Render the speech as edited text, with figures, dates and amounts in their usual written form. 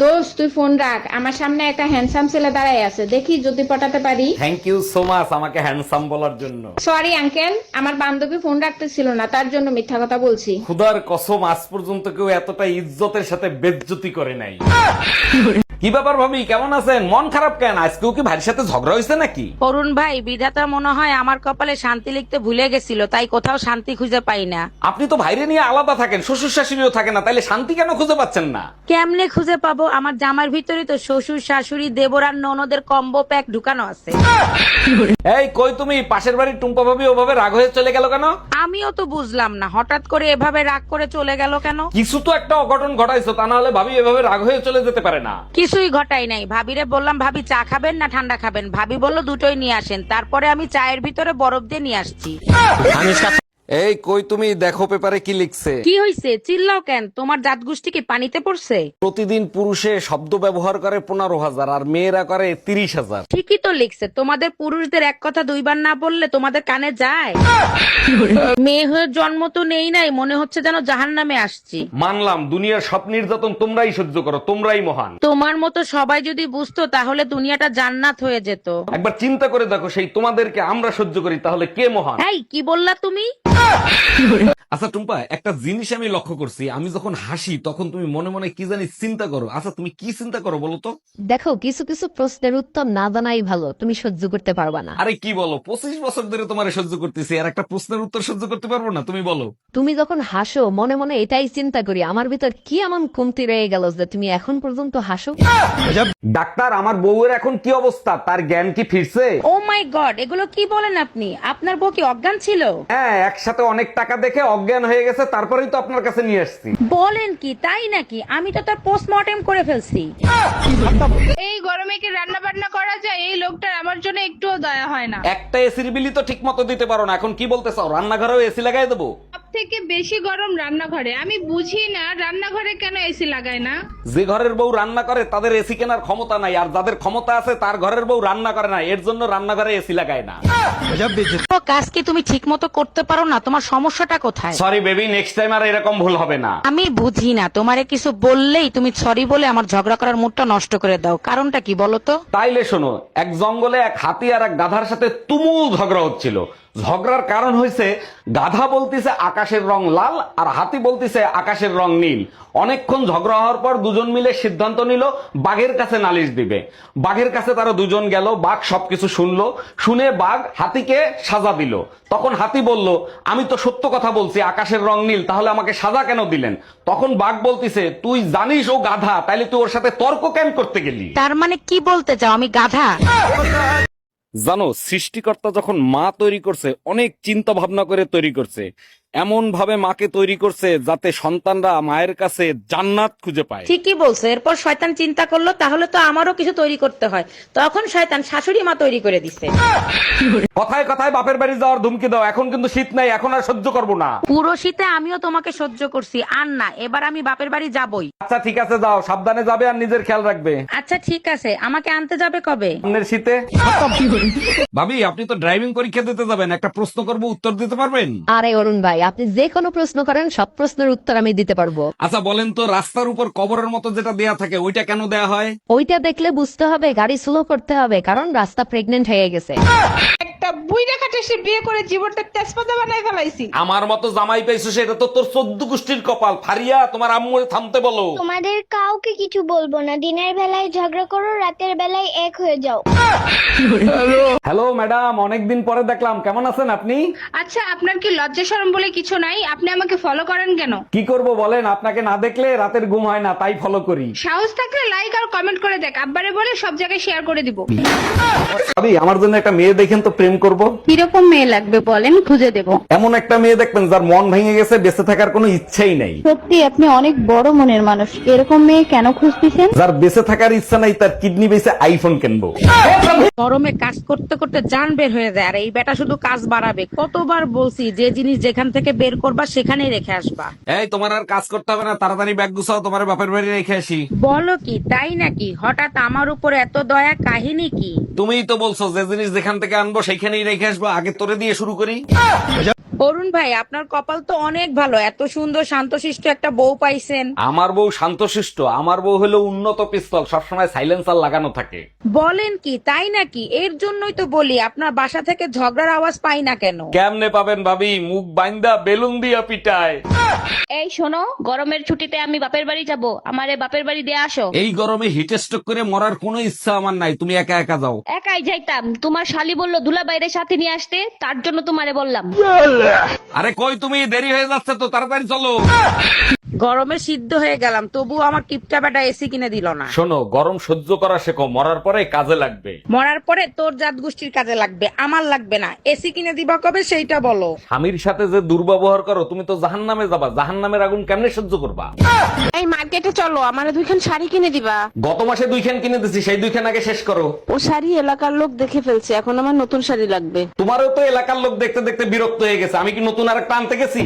দোস্ত তুই ফোন রাখ, আমার সামনে একটা হ্যান্ডসাম ছেলে দাঁড়ায় আছে, দেখি যদি পটাতে পারি। থ্যাংক ইউ সো মাচ আমাকে হ্যান্ডসাম বলার জন্য। সরি আঙ্কেল, আমার বান্ধবী ফোন রাখতেছিল না, তার জন্য মিথ্যা কথা বলছি। খুদার কসম, আজ পর্যন্ত কেউ এতটা ইজ্জতের সাথে বেজ্জতি করে নাই। কি ব্যাপার ভাবি, কেমন আছেন? মন খারাপ কেন? আজকেও কি ভাইয়ের সাথে ঝগড়া হয়েছে নাকি? অরুণ ভাই, বিধাতা মনে হয় আমার কপালে শান্তি লিখতে ভুলে গেছিল, তাই কোথাও শান্তি খুঁজে পাই না। আপনি তো ভাইরে নিয়ে আলাদা থাকেন, শ্বশুর শাশুড়িও থাকে না, তাইলে শান্তি কেন খুঁজে পাচ্ছেন না? কেমনে খুঁজে পাবো? আমার জামার ভিতরে তো শ্বশুর শাশুড়ি দেবর আর ননদের কম্বো প্যাক ঢুকানো আছে। এই কই তুমি? পাশের বাড়ির টুম্পা ভাবি ওভাবে রাগ হয়ে চলে গেল কেন? আমিও তো বুঝলাম না, হঠাৎ করে এভাবে রাগ করে চলে গেল কেন। কিছু তো একটা অঘটন ঘটাইছো, তা না হলে ভাবি এভাবে রাগ হয়ে চলে যেতে পারে না। কিছুই ঘটাই নাই। ভাবিরে বললাম, ভাবি চা খাবেন না ঠান্ডা খাবেন? ভাবি বলল দুটোই নিয়ে আসেন। তারপরে আমি চায়ের ভিতরে বরফ দিয়ে নিয়ে আসছি। এই কই তুমি? দেখো পেপারে কি লিখছে। কি হইছে? চিল্লাও কেন? তোমার জাত গোষ্ঠী কি পানিতে পড়ছে? প্রতিদিন পুরুষে শব্দ ব্যবহার করে 15,000 আর মেয়েরা করে 30,000। ঠিকই তো লিখছে। তোমাদের পুরুষদের এক কথা দুইবার না বললে তোমাদের কানে যায়? মেয়ে হয়ে জন্ম তো নেই নাই, মনে হচ্ছে যেন জাহান্নামে আসছি। মানলাম দুনিয়ার সব নির্যাতন তোমরাই সহ্য করো, তোমরাই মহান। তোমার মতো সবাই যদি বুঝতো তাহলে দুনিয়াটা জান্নাত হয়ে যেত। একবার চিন্তা করে দেখো, সেই তোমাদেরকে আমরা সহ্য করি, তাহলে কে মহান? এই কি বললা তুমি? আচ্ছা টুম্পা, একটা জিনিস আমি লক্ষ্য করছি, আমি যখন হাসি তখন তুমি মনে মনে কি জানি চিন্তা করো। আচ্ছা তুমি কি চিন্তা করো বলো তো? দেখো, কিছু কিছু প্রশ্নের উত্তর না জানাই ভালো, তুমি সহ্য করতে পারবা না। আরে কি বলো, 25 বছর ধরে তোমার সহ্য করতেছি, আর একটা প্রশ্নের উত্তর সহ্য করতে পারবো না? তুমি বলো। তুমি যখন হাসো মনে মনে এটাই চিন্তা করি, আমার ভিতর কি এমন কমতি রয়ে গেল যে তুমি এখন পর্যন্ত হাসো। ডাক্তার, আমার বউয়ের এখন কি অবস্থা? তার জ্ঞান কি ফিরছে? ও মাই গড, এগুলো কি বলেন আপনি? আপনার বউ কি অজ্ঞান ছিল? হ্যাঁ, একসাথে অনেক টাকা দেখে অজ্ঞান হয়ে গেছে, তারপরেই তো আপনার কাছে নিয়ে আসছি। বলেন কি? তাই নাকি? আমি তো তার পোস্টমর্টেম করে ফেলছি। এই গরমে কি রান্না বান্না করা যায়? এই লোকটার আমার জন্য একটুও দয়া হয় না। একটা এসির বিলি তো ঠিক মতো দিতে পারো না, এখন কি বলতে চাও রান্নাঘরেও এসি লাগাই দেবো? সব থেকে বেশি গরম রান্নাঘরে। আমি বুঝি না রান্নাঘরে কেন এসি লাগায় না। যে ঘরের বউ রান্না করে তাদের এসি কেনার ক্ষমতা নাই, আর যাদের ক্ষমতা আছে তার ঘরের বউ রান্না করে না, এর জন্য রান্নাঘরে এসি লাগায় না। তো কাজ কি তুমি ঠিক মতো করতে পারো না? তোমার সমস্যাটা কোথায়? সরি বেবি, নেক্সট টাইম আর এরকম ভুল হবে না। আমি বুঝি না, তোমারে কিছু বললেই তুমি সরি বলে আমার ঝগড়া করার মুডটা নষ্ট করে দাও। কারণটা কি বলো তো? তাইলে শোনো, এক জঙ্গলে এক হাতি আর এক গাধার সাথে তুমুল ঝগড়া হচ্ছিল। ঝগড়ার কারণ হয়েছে গাধা বলতিছে আকাশের রং লাল আর হাতি বলতিছে আকাশের রং নীল। অনেকক্ষণ ঝগড়া হওয়ার পর দুজন মিলে সিদ্ধান্ত নিল বাঘের কাছে নালিশ দিবে। বাঘের কাছে তারা দুজন গেল, বাঘ সবকিছু শুনলো, শুনে বাঘ হাতিকে সাজা দিল। তখন হাতি বলল, আমি তো সত্য কথা বলছি, আকাশের রং নীল, তাহলে আমাকে সাজা কেন দিলেন? তখন বাঘ বলতিছে, তুই জানিস ও গাধা, তাইলে তুই ওর সাথে তর্ক কেন করতে গেলি? তার মানে কি বলতে চাও আমি গাধা? জানো, সৃষ্টিকর্তা যখন মা তৈরি করছে অনেক চিন্তা ভাবনা করে তৈরি করছে। এমন ভাবে মাকে তৈরি করছে যাতে সন্তানরা মায়ের কাছে জান্নাত খুঁজে পায়। ঠিকই বলছো। এরপর শয়তান চিন্তা করলো তাহলে তো আমারও কিছু তৈরি করতে হয়, তখন শয়তান শাশুড়ি মা তৈরি করে দিছে। কথায় কথায় বাপের বাড়ি যাওয়ার ধুমকি দাও, এখন কিন্তু শীত নাই, এখন আর সহ্য করবো না। পুরো শীতে আমিও তোমাকে সহ্য করছি, আর না, এবার আমি বাপের বাড়ি যাবই। আচ্ছা ঠিক আছে, যাও, সাবধানে যাবে আর নিজের খেয়াল রাখবে। আচ্ছা ঠিক আছে, আমাকে আনতে যাবে কবে? সামনের শীতে। ভাবি, আপনি তো ড্রাইভিং পরীক্ষা দিতে যাবেন, একটা প্রশ্ন করব, উত্তর দিতে পারবেন? আরে অরুণ ভাই, আপনি যে কোনো প্রশ্ন করেন, সব প্রশ্নের উত্তর আমি দিতে পারবো। আচ্ছা বলেন তো, রাস্তার উপর কবরের মতো যেটা দেয়া থাকে ওইটা কেন দেয়া হয়? ওইটা দেখলে বুঝতে হবে গাড়ি স্লো করতে হবে, কারণ রাস্তা প্রেগনেন্ট হয়ে গেছে। একটা বুইড়া কাটে সে বিয়ে করে জীবনটা তেজপাতা বানায় ফেলাইছি। আমার মতো জামাই পাইছো সেটা তো তোর 14 গোষ্ঠীর কপাল। ফারিয়া, তোমার আম্মুর থামতে বলো। তোমাদের কাউকে কিছু বলবো না, দিনের বেলায় ঝগড়া করো, রাতের বেলায় এক হয়ে যাও। হ্যালো ম্যাডাম, অনেকদিন পরে দেখলাম, কেমন আছেন আপনি? আচ্ছা, আপনার কি লজ্জা শরম বলে কিছু নাই? আপনি আমাকে ফলো করেন কেন? কি করব বলেন, আপনাকে না দেখলে রাতের ঘুম হয় না, তাই ফলো করি। সাহস থাকলে লাইক আর কমেন্ট করে দেখ, আব্বারে বলে সব জায়গায় শেয়ার করে দিব। ভাবি, আমার জন্য একটা মেয়ে দেখেন তো, প্রেম করব। কিরকম মেয়ে লাগবে বলেন, খুঁজে দেব। এমন একটা মেয়ে দেখবেন যার মন ভেঙে গেছে, বেঁচে থাকার কোনো ইচ্ছাই নাই। সত্যি আপনি অনেক বড় মনের মানুষ, এরকম মেয়ে কেন খুঁজতেছেন? যার বেঁচে থাকার ইচ্ছা নাই, তার কিডনি বেঁচে আইফোন কিনবো। গরমে কাজ করতে করতে জান বের হয়ে যায়, আর এই বেটা শুধু কাজ বাড়াবে। কতবার বলছি যে জিনিস যেখান থেকে বের করবা সেখানেই রেখে আসবা। এই, তোমার আর কাজ করতে হবে না, তাড়াতাড়ি ব্যাগ গুছাও, তোমার বাপের বাড়ি রেখে আসি। বলো কি, তাই নাকি? হঠাৎ আমার উপর এত দয়া, কাহিনী কি? তুমিই তো বলছো যে জিনিস যেখান থেকে আনবো সেইখানেই রেখে আসবো, আগে তোরে দিয়ে শুরু করি। অরুণ ভাই আপনার কপাল তো অনেক ভালো, এত সুন্দর শান্তশিষ্ট একটা বউ পাইছেন। আমার বউ শান্তশিষ্ট, আমার বউ হলো উন্নত পিস্তল, সবসময় সাইলেন্সার লাগানো থাকে। বলেন কি, তাই নাকি? এর জন্যই তো বলি আপনার বাসা থেকে ঝগড়ার আওয়াজ পাই না কেন। কেমনে পাবেন ভাবি, মুখ বাইন্দা বেলুন দিয়া পিটায়। এই শোনো, গরমের ছুটিতে আমি বাপের বাড়ি যাব, আমারে বাপের বাড়ি দিয়ে আসো। এই গরমে হিট স্ট্রোক করে মরার কোনো ইচ্ছা আমার নাই, তুমি একা একা যাও। একাই যাইতাম, তোমার শালি বললো দুলা বাইরে সাথে নিয়ে আসতে, তার জন্য তোমারে বললাম। আরে কই তুমি, দেরি হয়ে যাচ্ছে তো, তাড়াতাড়ি চলো। গরমে সিদ্ধ হয়ে গেলাম, তবু আমার কিপটা বেটা এসি কিনে দিল না। শোনো, গরম সহ্য করা শেখো, মরার পরে কাজে লাগবে। মরার পরে তোর জাত গোষ্ঠীর কাজে লাগবে, আমার লাগবে না। এসি কিনে দিবা কবে সেইটা বলো। স্বামীর সাথে যে দুর্ব্যবহার করো, তুমি তো জাহান্নামে যাবা, জাহান্নামের আগুন কেমনে সহ্য করবা? এই মার্কেটে চলো, আমারে দুইখান শাড়ি কিনে দিবা। গত মাসে 2 খান কিনে দিছি, সেই 2 খান আগে শেষ করো। ও শাড়ি এলাকার লোক দেখে ফেলছে, এখন আমার নতুন শাড়ি লাগবে। তোমারও তো এলাকার লোক দেখতে দেখতে বিরক্ত হয়ে গেছে, আমি কি নতুন আরেকটা আনতে গেছি?